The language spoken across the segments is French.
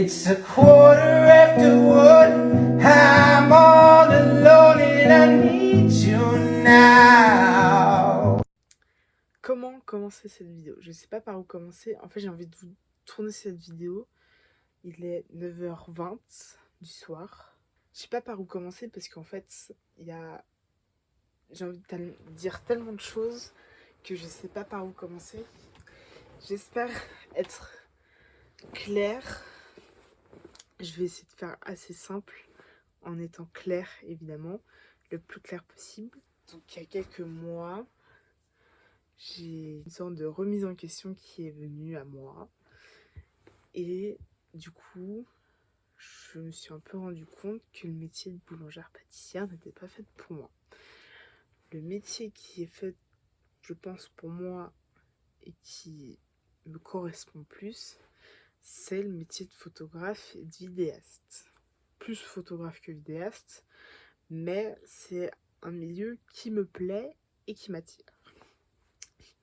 It's a quarter after one. I'm all alone and I need you now. Comment commencer cette vidéo? Je sais pas par où commencer. En fait, j'ai envie de vous tourner cette vidéo. Il est 9h20 du soir. Je sais pas par où commencer parce qu'en fait, j'ai envie de dire tellement de choses que je sais pas par où commencer. J'espère être claire. Je vais essayer de faire assez simple en étant claire, évidemment, le plus clair possible. Donc, il y a quelques mois, j'ai une sorte de remise en question qui est venue à moi. Et du coup, je me suis un peu rendu compte que le métier de boulangère-pâtissière n'était pas fait pour moi. Le métier qui est fait, je pense, pour moi et qui me correspond plus, c'est le métier de photographe et de vidéaste. Plus photographe que vidéaste, mais c'est un milieu qui me plaît et qui m'attire.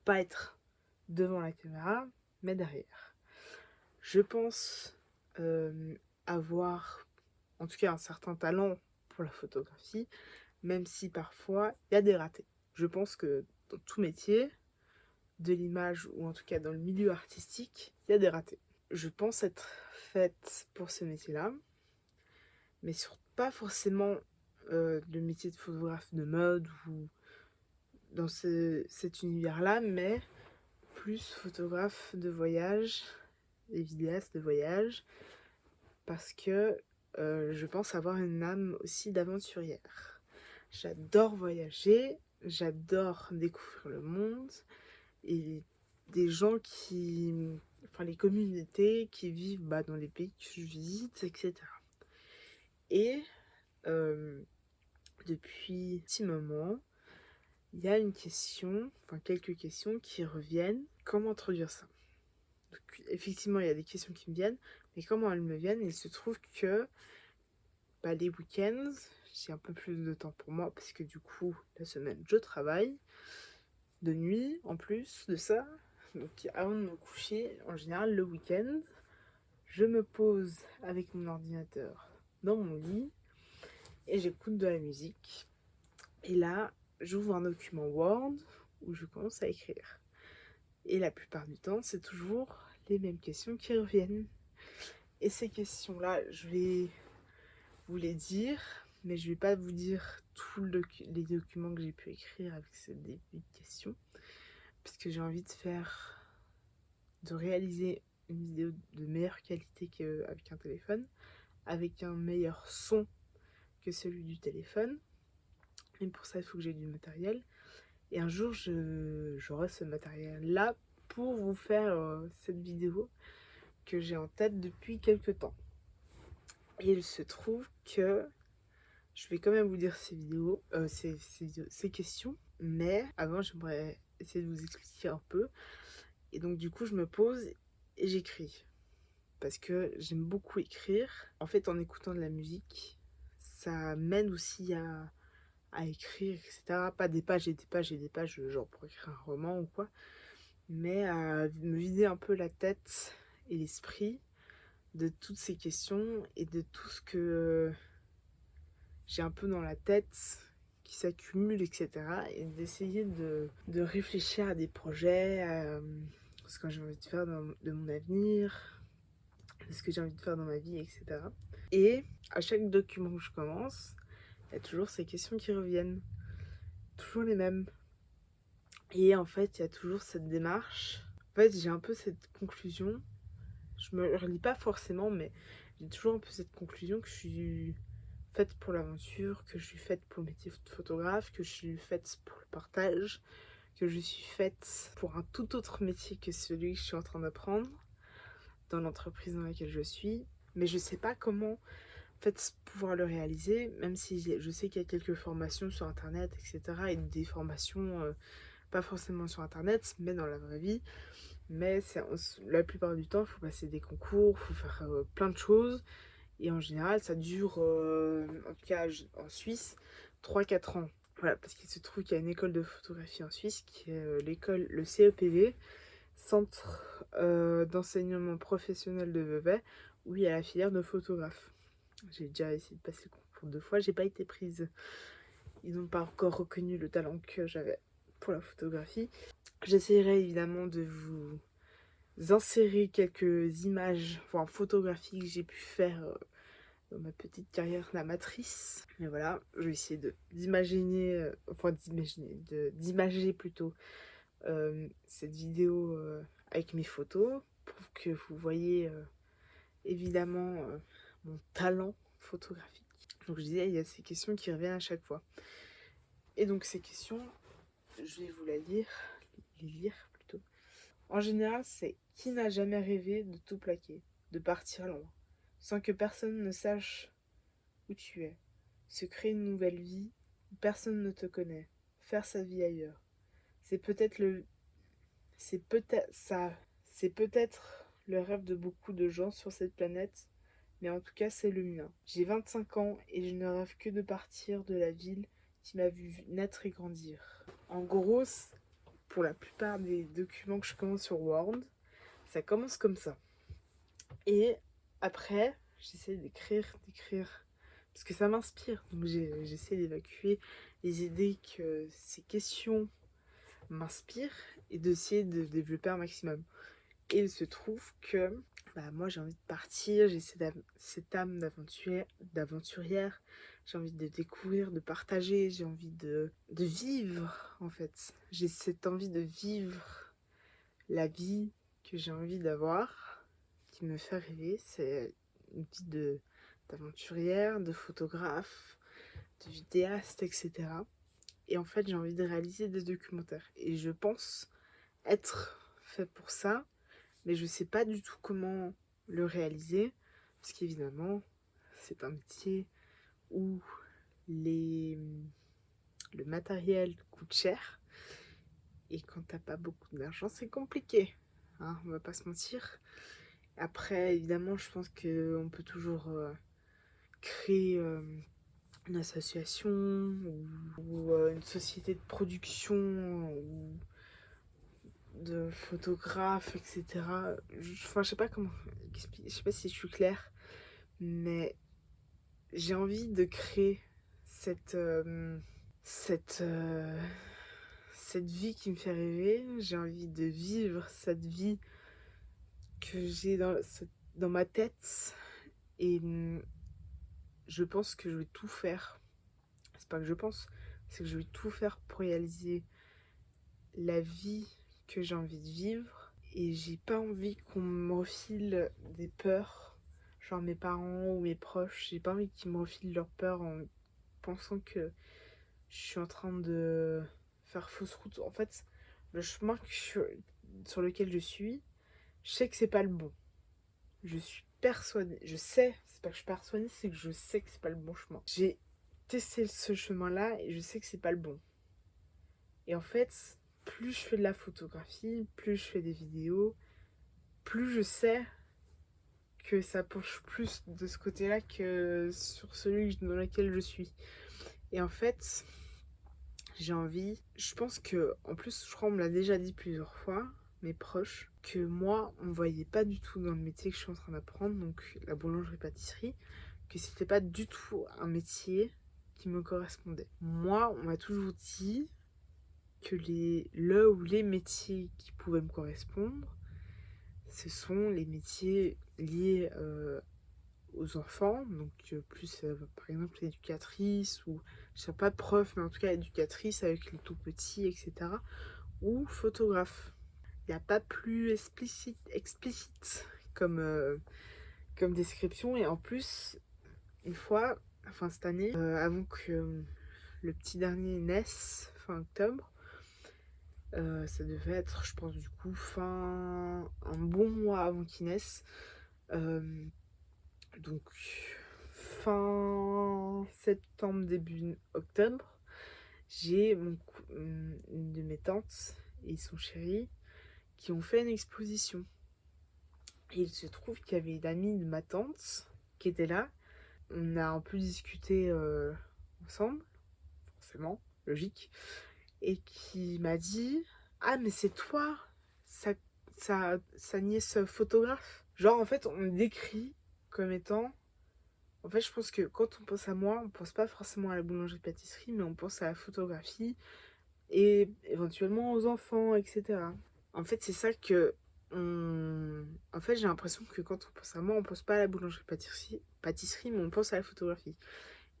Pas être devant la caméra, mais derrière. Je pense avoir, en tout cas, un certain talent pour la photographie, même si parfois il y a des ratés. Je pense que dans tout métier, de l'image ou en tout cas dans le milieu artistique, il y a des ratés. Je pense être faite pour ce métier-là, mais pas forcément le métier de photographe de mode ou dans cet univers-là, mais plus photographe de voyage et vidéaste de voyage, parce que je pense avoir une âme aussi d'aventurière. J'adore voyager, j'adore découvrir le monde et des gens les communautés qui vivent dans les pays que je visite, etc. Et depuis un petit moment, il y a quelques questions qui reviennent. Comment introduire ça? Donc, effectivement, il y a des questions qui me viennent, mais comment elles me viennent? Il se trouve que les week-ends, j'ai un peu plus de temps pour moi, parce que du coup, la semaine, je travaille, de nuit, en plus de ça. Donc, avant de me coucher, en général, le week-end, je me pose avec mon ordinateur dans mon lit, et j'écoute de la musique. Et là, j'ouvre un document Word, où je commence à écrire. Et la plupart du temps, c'est toujours les mêmes questions qui reviennent. Et ces questions-là, je vais vous les dire, mais je vais pas vous dire tous les documents que j'ai pu écrire avec ces débuts de questions, puisque j'ai envie de réaliser une vidéo de meilleure qualité qu'avec un téléphone, avec un meilleur son que celui du téléphone. Et pour ça, il faut que j'ai du matériel. Et un jour, j'aurai ce matériel-là pour vous faire cette vidéo que j'ai en tête depuis quelques temps. Et il se trouve que je vais quand même vous dire ces questions, mais avant j'aimerais essayer de vous expliquer un peu. Et donc du coup je me pose et j'écris, parce que j'aime beaucoup écrire. En fait, en écoutant de la musique, ça m'aide aussi à écrire, etc. Pas des pages et des pages et des pages, genre pour écrire un roman ou quoi, mais à me vider un peu la tête et l'esprit de toutes ces questions et de tout ce que j'ai un peu dans la tête qui s'accumule, etc. Et d'essayer de réfléchir à des projets, à ce que j'ai envie de faire de mon avenir, de ce que j'ai envie de faire dans ma vie, etc. Et à chaque document que je commence, il y a toujours ces questions qui reviennent, toujours les mêmes. Et en fait, il y a toujours cette démarche. En fait, j'ai un peu cette conclusion. Je me relis pas forcément, mais j'ai toujours un peu cette conclusion que je suis faite pour l'aventure, que je suis faite pour le métier de photographe, que je suis faite pour le partage, que je suis faite pour un tout autre métier que celui que je suis en train d'apprendre dans l'entreprise dans laquelle je suis. Mais je sais pas comment pouvoir le réaliser, même si je sais qu'il y a quelques formations sur internet, etc. Et des formations pas forcément sur internet, mais dans la vraie vie. Mais la plupart du temps, il faut passer des concours, il faut faire plein de choses. Et en général, ça dure, en tout cas en Suisse, 3-4 ans. Voilà, parce qu'il se trouve qu'il y a une école de photographie en Suisse, qui est le CEPV, centre d'enseignement professionnel de Vevey, où il y a la filière de photographe. J'ai déjà essayé de passer le concours 2 fois, j'ai pas été prise. Ils n'ont pas encore reconnu le talent que j'avais pour la photographie. J'essaierai évidemment de vous insérer quelques images, enfin photographies que j'ai pu faire dans ma petite carrière d'amatrice. Mais voilà, je vais essayer d'imaginer, d'imager plutôt cette vidéo avec mes photos pour que vous voyez évidemment mon talent photographique. Donc je disais, il y a ces questions qui reviennent à chaque fois. Et donc ces questions, je vais vous les lire plutôt. En général, c'est qui n'a jamais rêvé de tout plaquer, de partir loin, sans que personne ne sache où tu es, se créer une nouvelle vie où personne ne te connaît, faire sa vie ailleurs. C'est peut-être le rêve de beaucoup de gens sur cette planète, mais en tout cas c'est le mien. J'ai 25 ans et je ne rêve que de partir de la ville qui m'a vu naître et grandir. En gros, pour la plupart des documents que je commence sur Word, ça commence comme ça. Et après, j'essaie d'écrire, parce que ça m'inspire. Donc j'essaie d'évacuer les idées que ces questions m'inspirent et d'essayer de développer un maximum. Et il se trouve que moi j'ai envie de partir, j'ai cette âme d'aventurière, j'ai envie de découvrir, de partager, j'ai envie de vivre en fait. J'ai cette envie de vivre la vie que j'ai envie d'avoir, qui me fait rêver. C'est une vie d'aventurière, de photographe, de vidéaste, etc. Et en fait j'ai envie de réaliser des documentaires. Et je pense être fait pour ça, mais je sais pas du tout comment le réaliser, parce qu'évidemment, c'est un métier où le matériel coûte cher, et quand t'as pas beaucoup d'argent, c'est compliqué, hein, on va pas se mentir. Après, évidemment, je pense qu'on peut toujours créer une association ou une société de production ou de photographes, etc. Enfin, je sais pas comment expliquer, je sais pas si je suis claire, mais j'ai envie de créer cette vie qui me fait rêver. J'ai envie de vivre cette vie que j'ai dans ma tête. Et je pense que je vais tout faire. C'est pas que je pense, c'est que je vais tout faire pour réaliser la vie que j'ai envie de vivre. Et j'ai pas envie qu'on me refile des peurs, genre mes parents ou mes proches. J'ai pas envie qu'ils me refilent leurs peurs en pensant que je suis en train de faire fausse route. En fait, le chemin sur lequel je suis, je sais que c'est pas le bon. Je suis persuadée, je sais, c'est pas que je suis persuadée, c'est que je sais que c'est pas le bon chemin. J'ai testé ce chemin-là et je sais que c'est pas le bon. Et en fait, plus je fais de la photographie, plus je fais des vidéos, plus je sais que ça penche plus de ce côté-là que sur celui dans lequel je suis. Et en fait, j'ai envie, je pense que, en plus, je crois qu'on me l'a déjà dit plusieurs fois, mes proches, que moi, on me voyait pas du tout dans le métier que je suis en train d'apprendre, donc la boulangerie-pâtisserie, que c'était pas du tout un métier qui me correspondait. Moi, on m'a toujours dit que les métiers qui pouvaient me correspondre, ce sont les métiers liés aux enfants, donc plus par exemple éducatrice, ou je sais pas prof, mais en tout cas éducatrice avec les tout petits, etc. Ou photographe. Il n'y a pas plus explicite comme description. Et en plus, une fois, enfin cette année, avant que le petit dernier naisse, fin octobre, ça devait être, je pense, du coup, un bon mois avant qu'il naisse. Donc, fin septembre, début octobre, j'ai une de mes tantes et son chéri qui ont fait une exposition. Et il se trouve qu'il y avait une amie de ma tante qui était là. On a un peu discuté ensemble, forcément, logique, et qui m'a dit: Ah, mais c'est toi, ça, sa nièce photographe. Genre, en fait, on me décrit comme étant... En fait, je pense que quand on pense à moi, on pense pas forcément à la boulangerie-pâtisserie, mais on pense à la photographie et éventuellement aux enfants, etc. En fait, c'est ça que... En fait, j'ai l'impression que quand on pense à moi, on pense pas à la boulangerie-pâtisserie, mais on pense à la photographie.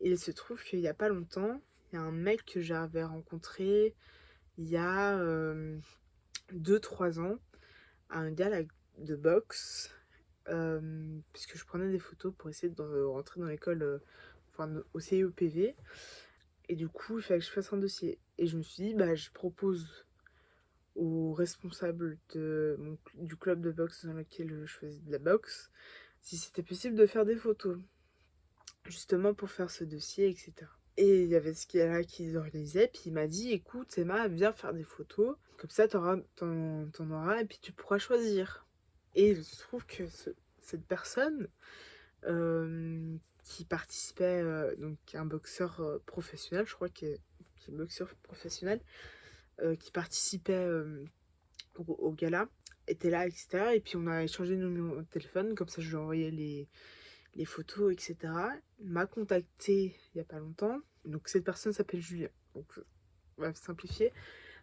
Et il se trouve qu'il y a pas longtemps, il y a un mec que j'avais rencontré il y a 2-3 ans, un gars de boxe, puisque je prenais des photos pour essayer de rentrer dans l'école, enfin au CEPV. Et du coup, il fallait que je fasse un dossier. Et je me suis dit, bah, je propose au responsable du club de boxe dans lequel je faisais de la boxe, si c'était possible de faire des photos, justement pour faire ce dossier, etc. Et il y avait ce gars-là qui les organisait, puis il m'a dit, écoute Emma, viens faire des photos, comme ça t'en auras, et puis tu pourras choisir. Et il se trouve que cette personne qui participait, donc un boxeur professionnel, je crois qu'il est boxeur professionnel, qui participait au gala, était là, etc. Et puis on a échangé nos numéros de téléphone, comme ça je lui ai envoyé les photos, etc. Il m'a contacté il n'y a pas longtemps. Donc cette personne s'appelle Julien. Donc on va simplifier.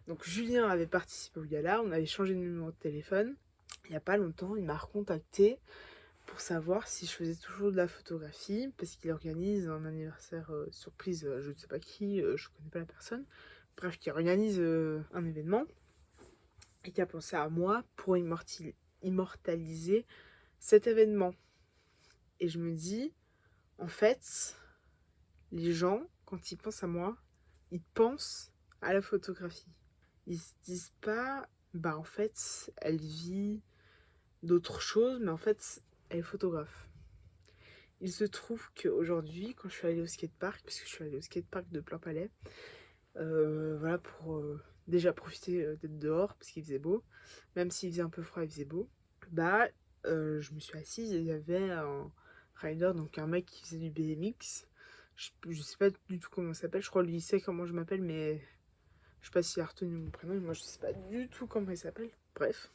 Donc Julien avait participé au gala, on avait changé de numéro de téléphone. Il n'y a pas longtemps, il m'a recontacté pour savoir si je faisais toujours de la photographie, parce qu'il organise un anniversaire surprise, je ne sais pas qui, je ne connais pas la personne. Bref, qui organise un événement et qui a pensé à moi pour immortaliser cet événement. Et je me dis, en fait, les gens, quand ils pensent à moi, ils pensent à la photographie. Ils se disent pas, bah en fait, elle vit d'autres choses, mais en fait, elle est photographe. Il se trouve qu'aujourd'hui, quand je suis allée au skatepark, parce que je suis allée au skatepark de Plainpalais, voilà, pour déjà profiter d'être dehors, parce qu'il faisait beau, même s'il faisait un peu froid, il faisait beau, bah, je me suis assise et il y avait un rider, donc un mec qui faisait du BMX. Je sais pas du tout comment il s'appelle, je crois lui il sait comment je m'appelle, mais je sais pas s'il a retenu mon prénom, et moi je sais pas du tout comment il s'appelle. Bref,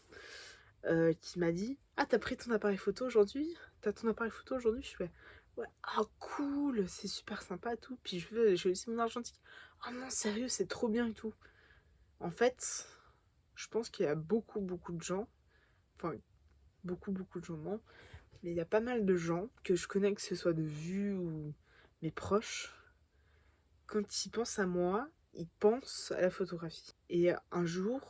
qui m'a dit, ah t'as pris ton appareil photo aujourd'hui? T'as ton appareil photo aujourd'hui? Je fais, ouais, ah cool, c'est super sympa tout. Puis j'ai aussi mon argentique. Oh non sérieux, c'est trop bien et tout. En fait, je pense qu'il y a beaucoup de gens, enfin beaucoup de gens non, mais il y a pas mal de gens que je connais, que ce soit de vue ou mes proches, quand ils pensent à moi, ils pensent à la photographie. Et un jour,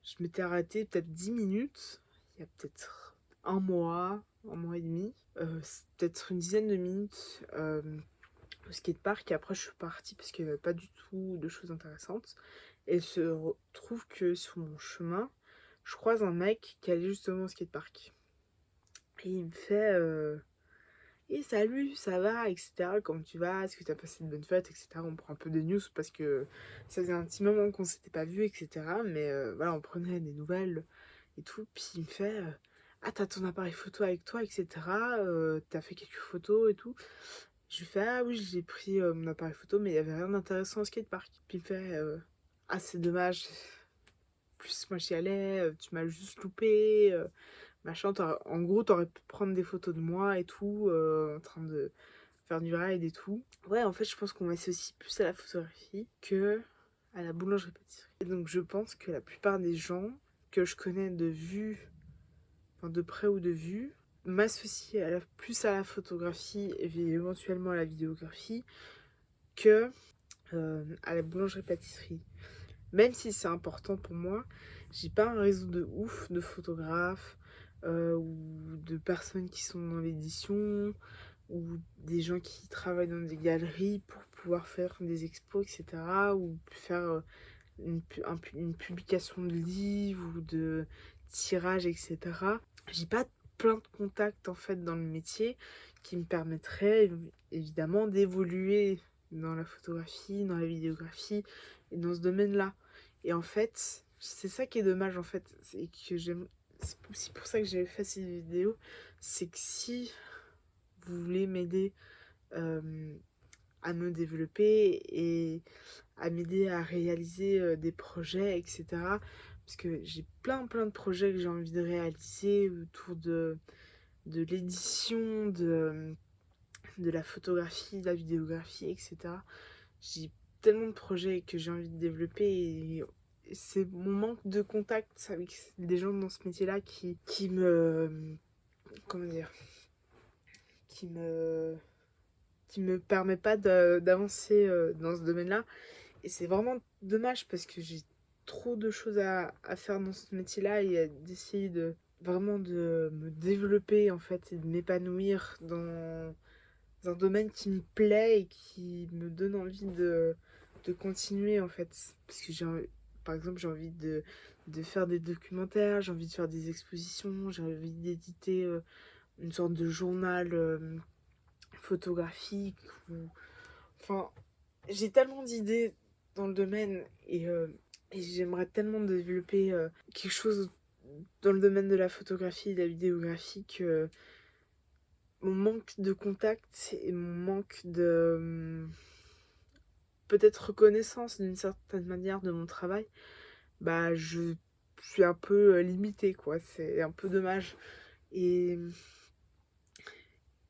je m'étais arrêtée peut-être 10 minutes, il y a peut-être un mois et demi, peut-être une dizaine de minutes au skatepark. Et après, je suis partie parce qu'il n'y avait pas du tout de choses intéressantes. Et il se trouve que sur mon chemin, je croise un mec qui allait justement au skatepark. Et il me fait et salut, ça va, etc. Comment tu vas? Est-ce que tu as passé une bonne fête, etc. On prend un peu des news parce que ça faisait un petit moment qu'on s'était pas vu, etc. Mais voilà, on prenait des nouvelles et tout. Puis il me fait ah, t'as ton appareil photo avec toi, etc. T'as fait quelques photos et tout. Je lui fais ah oui, j'ai pris mon appareil photo, mais il y avait rien d'intéressant au skatepark. Puis il me fait ah, c'est dommage. Plus moi j'y allais, tu m'as juste loupé. Machin, en gros, t'aurais pu prendre des photos de moi et tout, en train de faire du ride et tout. Ouais, en fait, je pense qu'on m'associe plus à la photographie que à la boulangerie-pâtisserie. Et donc, je pense que la plupart des gens que je connais de vue, enfin de près ou de vue, m'associent plus à la photographie et éventuellement à la vidéographie que à la boulangerie-pâtisserie. Même si c'est important pour moi, j'ai pas un réseau de ouf de photographes ou de personnes qui sont dans l'édition ou des gens qui travaillent dans des galeries pour pouvoir faire des expos, etc. ou faire une publication de livres ou de tirages, etc. J'ai pas plein de contacts en fait dans le métier qui me permettraient évidemment d'évoluer dans la photographie, dans la vidéographie et dans ce domaine-là. Et en fait, c'est ça qui est dommage en fait, c'est que c'est aussi pour ça que j'ai fait ces vidéos, c'est que si vous voulez m'aider à me développer et à m'aider à réaliser des projets, etc., parce que j'ai plein de projets que j'ai envie de réaliser autour de l'édition, de la photographie, de la vidéographie, etc. J'ai tellement de projets que j'ai envie de développer et c'est mon manque de contact avec des gens dans ce métier-là qui me... Comment dire, qui me permet pas d'avancer dans ce domaine-là. Et c'est vraiment dommage parce que j'ai trop de choses à faire dans ce métier-là et d'essayer de vraiment de me développer en fait et de m'épanouir dans un domaine qui me plaît et qui me donne envie de continuer en fait. Parce que par exemple, j'ai envie de faire des documentaires, j'ai envie de faire des expositions, j'ai envie d'éditer une sorte de journal photographique. Enfin, j'ai tellement d'idées dans le domaine et j'aimerais tellement développer quelque chose dans le domaine de la photographie et de la vidéographie que mon manque de contact et mon manque de peut-être reconnaissance d'une certaine manière de mon travail, bah je suis un peu limitée quoi, c'est un peu dommage. Et,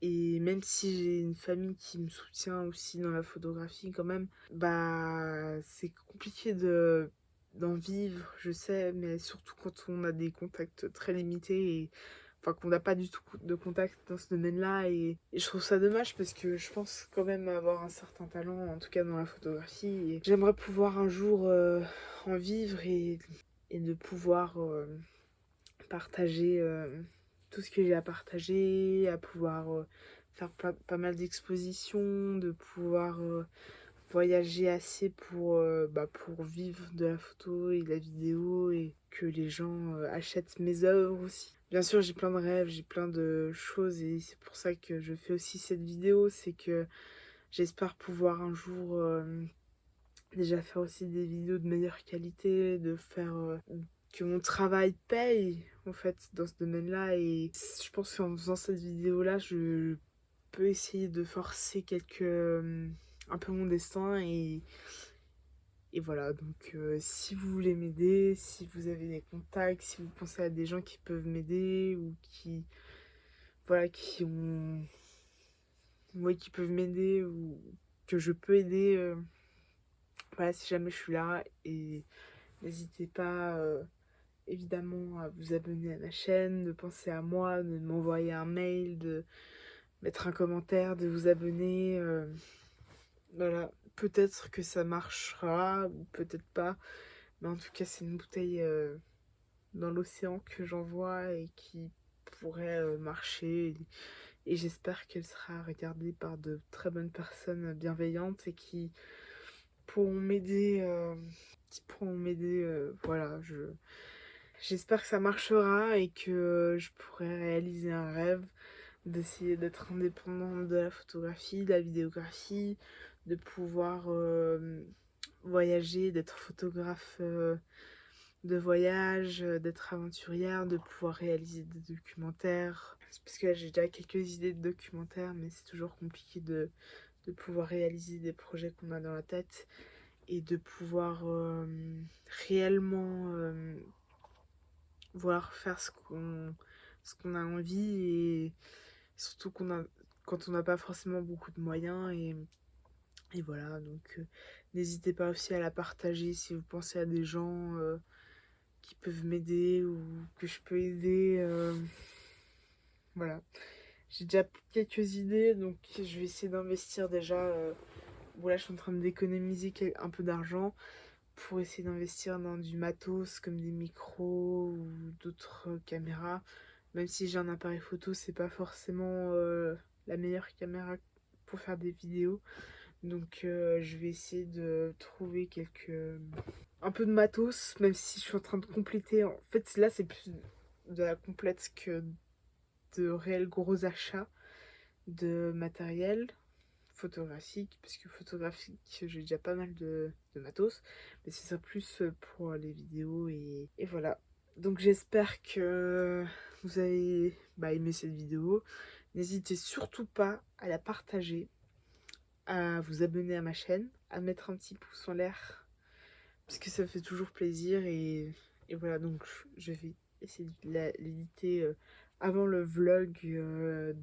et même si j'ai une famille qui me soutient aussi dans la photographie quand même, bah c'est compliqué d'en vivre, je sais, mais surtout quand on a des contacts très limités et enfin qu'on n'a pas du tout de contact dans ce domaine-là et je trouve ça dommage parce que je pense quand même avoir un certain talent, en tout cas dans la photographie et j'aimerais pouvoir un jour en vivre et de pouvoir partager tout ce que j'ai à partager, à pouvoir faire pas mal d'expositions, de pouvoir voyager assez pour vivre de la photo et de la vidéo et que les gens achètent mes œuvres aussi. Bien sûr, j'ai plein de rêves, j'ai plein de choses et c'est pour ça que je fais aussi cette vidéo, c'est que j'espère pouvoir un jour déjà faire aussi des vidéos de meilleure qualité, de faire que mon travail paye en fait dans ce domaine-là et je pense qu'en faisant cette vidéo-là, je peux essayer de forcer un peu mon destin et voilà, donc si vous voulez m'aider, si vous avez des contacts, si vous pensez à des gens qui peuvent m'aider ou voilà, qui peuvent m'aider ou que je peux aider, voilà, si jamais je suis là et n'hésitez pas évidemment à vous abonner à ma chaîne, de penser à moi, de m'envoyer un mail, de mettre un commentaire, de vous abonner. Voilà, peut-être que ça marchera ou peut-être pas, mais en tout cas c'est une bouteille dans l'océan que j'envoie et qui pourrait marcher et j'espère qu'elle sera regardée par de très bonnes personnes bienveillantes et qui pourront m'aider voilà, j'espère que ça marchera et que je pourrai réaliser un rêve d'essayer d'être indépendante de la photographie, de la vidéographie, de pouvoir voyager, d'être photographe de voyage, d'être aventurière, de pouvoir réaliser des documentaires. C'est parce que là j'ai déjà quelques idées de documentaires, mais c'est toujours compliqué de pouvoir réaliser des projets qu'on a dans la tête et de pouvoir réellement voir faire ce qu'on a envie et surtout quand on n'a pas forcément beaucoup de moyens et voilà donc n'hésitez pas aussi à la partager si vous pensez à des gens qui peuvent m'aider ou que je peux aider voilà, j'ai déjà quelques idées donc je vais essayer d'investir déjà bon là je suis en train d'économiser un peu d'argent pour essayer d'investir dans du matos comme des micros ou d'autres caméras. Même si j'ai un appareil photo, c'est pas forcément la meilleure caméra pour faire des vidéos. Donc je vais essayer de trouver un peu de matos, même si je suis en train de compléter. En fait, là, c'est plus de la complète que de réels gros achats de matériel photographique, parce que photographique, j'ai déjà pas mal de matos, mais c'est ça plus pour les vidéos et voilà. Donc j'espère que vous avez aimé cette vidéo. N'hésitez surtout pas à la partager, à vous abonner à ma chaîne, à mettre un petit pouce en l'air, parce que ça me fait toujours plaisir et Et voilà, donc je vais essayer de l'éditer avant le vlog de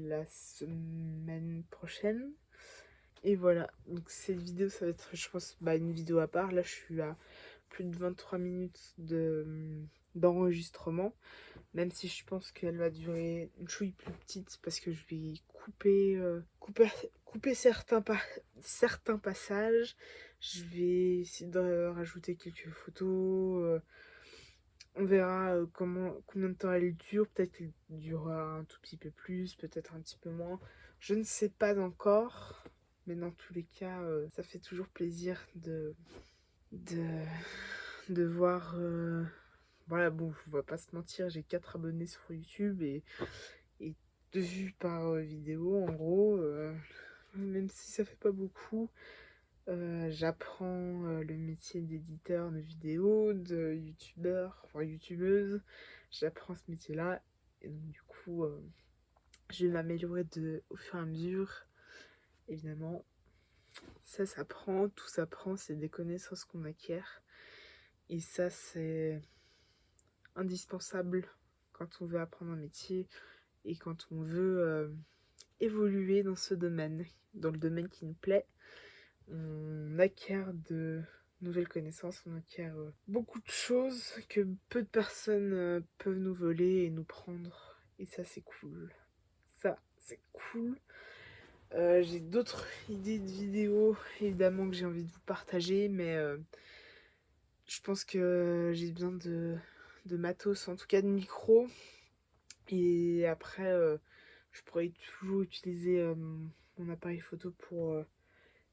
la semaine prochaine. Et voilà, donc cette vidéo, ça va être, je pense, une vidéo à part. Là, je suis à plus de 23 minutes d'enregistrement. Même si je pense qu'elle va durer une chouille plus petite parce que je vais couper certains passages. Je vais essayer de rajouter quelques photos. On verra combien de temps elle dure. Peut-être qu'elle durera un tout petit peu plus, peut-être un petit peu moins. Je ne sais pas encore. Mais dans tous les cas, ça fait toujours plaisir de, de voir. Voilà, bon, on va pas se mentir, j'ai 4 abonnés sur YouTube et 2 vues par vidéo, en gros. Même si ça fait pas beaucoup, j'apprends le métier d'éditeur de vidéos, de youtubeur, enfin youtubeuse. J'apprends ce métier-là. Et donc, du coup, je vais m'améliorer au fur et à mesure. Évidemment, ça s'apprend, tout s'apprend, c'est des connaissances qu'on acquiert. Et ça, c'est indispensable quand on veut apprendre un métier et quand on veut évoluer dans ce domaine, dans le domaine qui nous plaît. On acquiert de nouvelles connaissances, on acquiert beaucoup de choses que peu de personnes peuvent nous voler et nous prendre. Et ça, c'est cool. Ça, c'est cool. J'ai d'autres idées de vidéos, évidemment, que j'ai envie de vous partager, mais je pense que j'ai besoin de matos, en tout cas de micro. Et après, je pourrais toujours utiliser mon appareil photo pour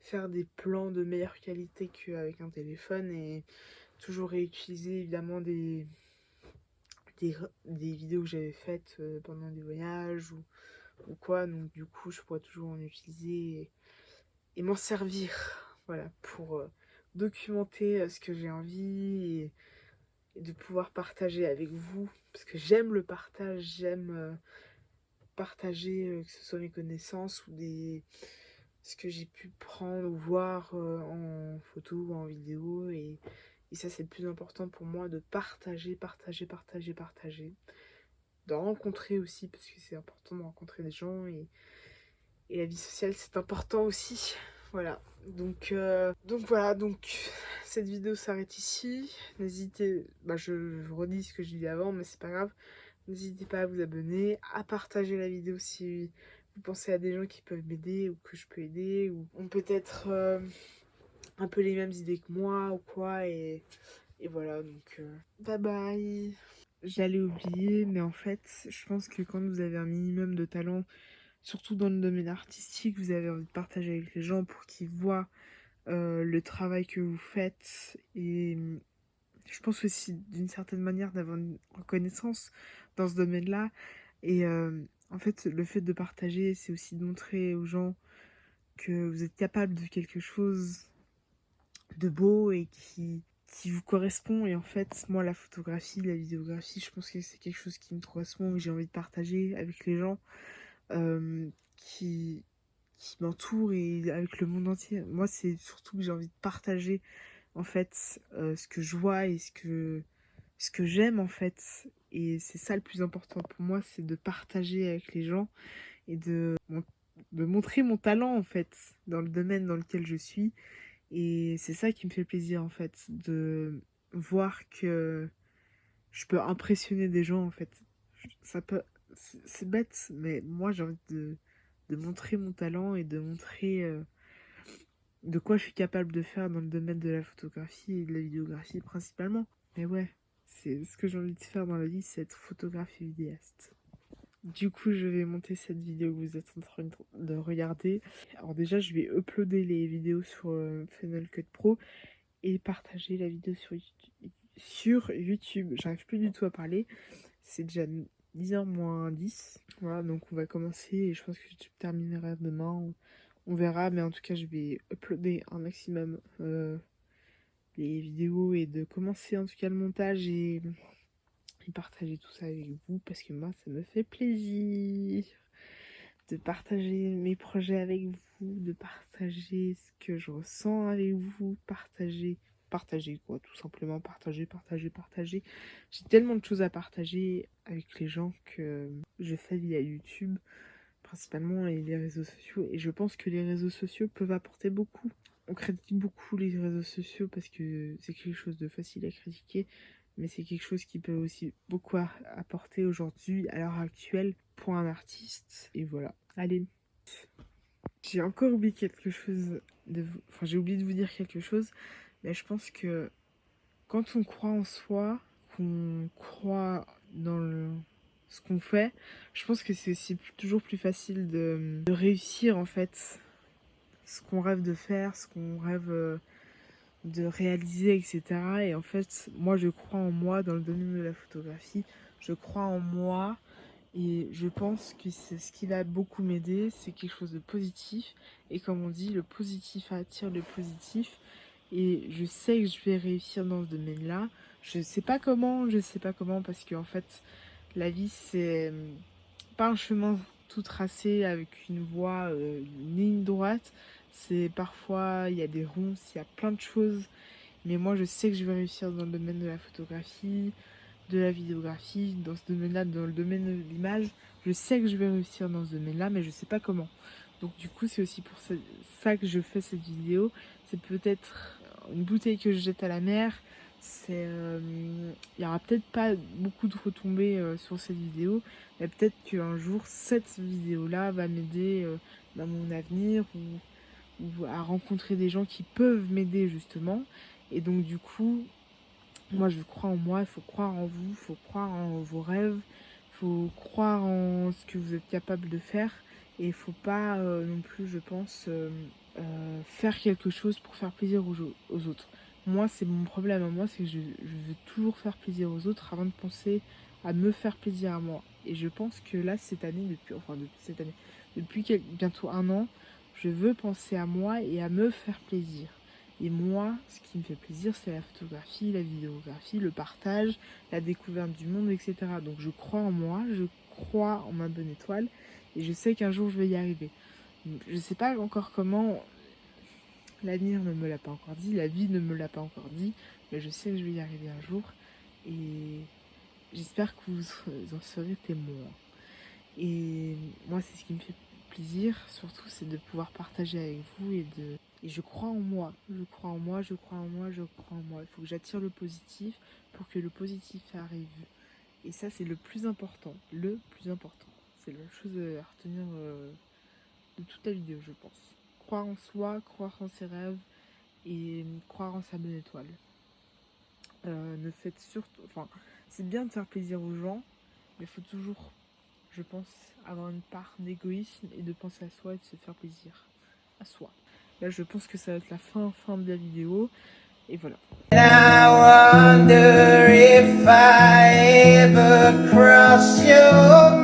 faire des plans de meilleure qualité qu'avec un téléphone et toujours réutiliser évidemment des vidéos que j'avais faites pendant des voyages ou quoi. Donc du coup, je pourrais toujours en utiliser et m'en servir, voilà, pour documenter ce que j'ai envie et de pouvoir partager avec vous. Parce que j'aime le partage, j'aime partager que ce soit mes connaissances ou ce que j'ai pu prendre ou voir en photo ou en vidéo. Et ça, c'est le plus important pour moi, de partager. De rencontrer aussi, parce que c'est important de rencontrer des gens. Et la vie sociale, c'est important aussi. Voilà. Donc voilà, donc cette vidéo s'arrête ici. N'hésitez, je redis ce que je disais avant, mais c'est pas grave. N'hésitez pas à vous abonner, à partager la vidéo si vous pensez à des gens qui peuvent m'aider ou que je peux aider ou ont peut-être un peu les mêmes idées que moi ou quoi. Et voilà, donc bye bye. J'allais oublier, mais en fait, je pense que quand vous avez un minimum de talent, surtout dans le domaine artistique, vous avez envie de partager avec les gens pour qu'ils voient le travail que vous faites. Et je pense aussi d'une certaine manière d'avoir une reconnaissance dans ce domaine-là. Et en fait, le fait de partager, c'est aussi de montrer aux gens que vous êtes capable de quelque chose de beau et qui vous correspond. Et en fait, moi, la photographie, la vidéographie, je pense que c'est quelque chose qui me correspond et que j'ai envie de partager avec les gens qui m'entourent et avec le monde entier. Moi, c'est surtout que j'ai envie de partager en fait ce que je vois et ce que j'aime en fait. Et c'est ça le plus important pour moi, c'est de partager avec les gens et de montrer mon talent en fait dans le domaine dans lequel je suis. Et c'est ça qui me fait plaisir en fait, de voir que je peux impressionner des gens en fait. Ça peut, c'est bête, mais moi j'ai envie de montrer mon talent et de montrer de quoi je suis capable de faire dans le domaine de la photographie et de la vidéographie principalement. Mais ouais, c'est ce que j'ai envie de faire dans la vie, c'est être photographe et vidéaste. Du coup, je vais monter cette vidéo que vous êtes en train de regarder. Alors déjà, je vais uploader les vidéos sur Final Cut Pro et partager la vidéo sur YouTube. J'arrive plus du tout à parler. C'est déjà 10h moins 10. Voilà, donc on va commencer et je pense que YouTube terminera demain. On verra, mais en tout cas, je vais uploader un maximum les vidéos et de commencer en tout cas le montage et partager tout ça avec vous parce que moi, ça me fait plaisir de partager mes projets avec vous, de partager ce que je ressens avec vous, partager partager, quoi, tout simplement partager. J'ai tellement de choses à partager avec les gens que je fais via YouTube principalement et les réseaux sociaux, et je pense que les réseaux sociaux peuvent apporter beaucoup. On critique beaucoup les réseaux sociaux parce que c'est quelque chose de facile à critiquer, mais c'est quelque chose qui peut aussi beaucoup apporter aujourd'hui, à l'heure actuelle, pour un artiste. Et voilà. Allez. J'ai encore oublié quelque chose Enfin, j'ai oublié de vous dire quelque chose, mais je pense que quand on croit en soi, qu'on croit dans ce qu'on fait, je pense que c'est aussi toujours plus facile de réussir, en fait, ce qu'on rêve de faire, ce qu'on rêve de réaliser, etc. Et en fait, moi, je crois en moi dans le domaine de la photographie. Je crois en moi et je pense que c'est ce qui va beaucoup m'aider. C'est quelque chose de positif. Et comme on dit, le positif attire le positif. Et je sais que je vais réussir dans ce domaine-là. Je sais pas comment parce qu'en fait, la vie, c'est pas un chemin tout tracé avec une voie, une ligne droite. C'est parfois, il y a des ronces, il y a plein de choses. Mais moi, je sais que je vais réussir dans le domaine de la photographie, de la vidéographie, dans ce domaine-là, dans le domaine de l'image. Je sais que je vais réussir dans ce domaine-là, mais je sais pas comment. Donc du coup, c'est aussi pour ça que je fais cette vidéo. C'est peut-être une bouteille que je jette à la mer. Il y aura peut-être pas beaucoup de retombées sur cette vidéo, mais peut-être qu'un jour, cette vidéo-là va m'aider dans mon avenir ou à rencontrer des gens qui peuvent m'aider justement. Et donc du coup, moi je crois en moi, il faut croire en vous, il faut croire en vos rêves, il faut croire en ce que vous êtes capable de faire. Et il ne faut pas non plus, je pense, faire quelque chose pour faire plaisir aux autres. Moi, c'est mon problème à moi, c'est que je veux toujours faire plaisir aux autres avant de penser à me faire plaisir à moi. Et je pense que là, depuis bientôt 1 an, je veux penser à moi et à me faire plaisir. Et moi, ce qui me fait plaisir, c'est la photographie, la vidéographie, le partage, la découverte du monde, etc. Donc je crois en moi, je crois en ma bonne étoile, et je sais qu'un jour je vais y arriver. Je ne sais pas encore comment, l'avenir ne me l'a pas encore dit, la vie ne me l'a pas encore dit, mais je sais que je vais y arriver un jour, et j'espère que vous en serez témoin. Et moi, c'est ce qui me fait plaisir, surtout, c'est de pouvoir partager avec vous et je crois en moi, je crois en moi. Il faut que j'attire le positif pour que le positif arrive. Et ça, c'est le plus important. C'est la chose à retenir de toute la vidéo, je pense. Croire en soi, croire en ses rêves et croire en sa bonne étoile. Ne faites surtout... Enfin, c'est bien de faire plaisir aux gens, mais il faut toujours, je pense, avoir une part d'égoïsme et de penser à soi et de se faire plaisir à soi. Là, je pense que ça va être la fin de la vidéo. Et voilà. I wonder if I ever cross your